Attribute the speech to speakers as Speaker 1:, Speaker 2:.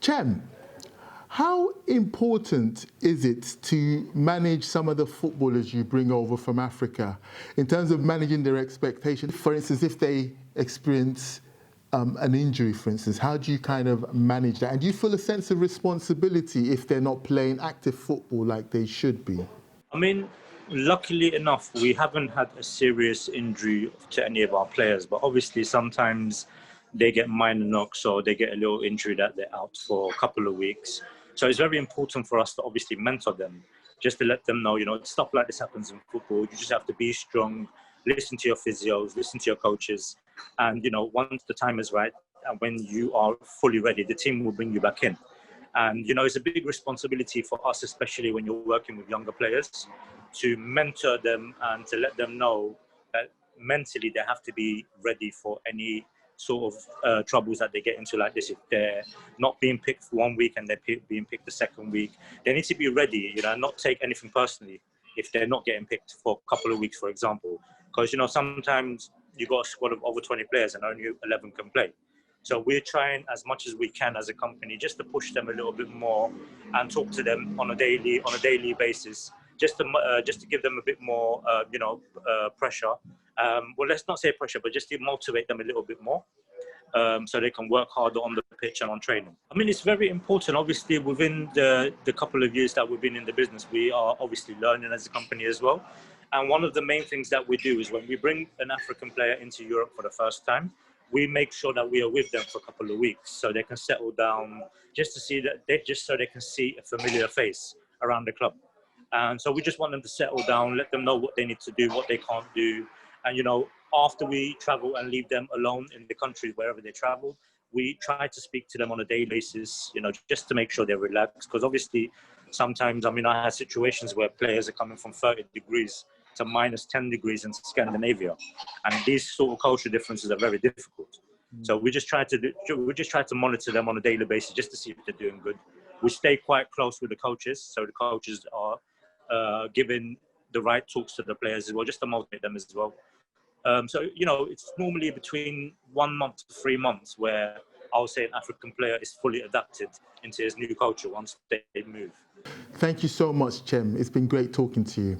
Speaker 1: Chem, how important is it to manage some of the footballers you bring over from Africa in terms of managing their expectations? For instance, if they experience an injury, for instance, how do you kind of manage that? And do you feel a sense of responsibility if they're not playing active football like they should be?
Speaker 2: I mean, luckily enough, we haven't had a serious injury to any of our players, but obviously sometimes they get minor knocks or they get a little injury that they're out for a couple of weeks. So it's very important for us to obviously mentor them, just to let them know, stuff like this happens in football. You just have to be strong, listen to your physios, listen to your coaches. And, once the time is right and when you are fully ready, the team will bring you back in. And, it's a big responsibility for us, especially when you're working with younger players, to mentor them and to let them know that mentally they have to be ready for any sort of troubles that they get into like this. If they're not being picked for 1 week and they're being picked the second week, they need to be ready, and not take anything personally if they're not getting picked for a couple of weeks, for example. Because, sometimes you got a squad of over 20 players and only 11 can play. So we're trying as much as we can as a company just to push them a little bit more and talk to them on a daily basis, just to give them a bit more, pressure. Well, let's not say pressure, but just to motivate them a little bit more, so they can work harder on the pitch and on training. I mean, it's very important. Obviously, within the couple of years that we've been in the business, we are obviously learning as a company as well. And one of the main things that we do is when we bring an African player into Europe for the first time, we make sure that we are with them for a couple of weeks so they can settle down, just so they can see a familiar face around the club. And so we just want them to settle down, let them know what they need to do, what they can't do. And, after we travel and leave them alone in the countries, wherever they travel, we try to speak to them on a daily basis, just to make sure they're relaxed. Because obviously, sometimes, I had situations where players are coming from 30 degrees to minus 10 degrees in Scandinavia. And these sort of cultural differences are very difficult. So we just try to monitor them on a daily basis just to see if they're doing good. We stay quite close with the coaches. So the coaches are giving the right talks to the players as well, just to motivate them as well. So, it's normally between 1 month to 3 months where I'll say an African player is fully adapted into his new culture once they move.
Speaker 1: Thank you so much, Chem. It's been great talking to you.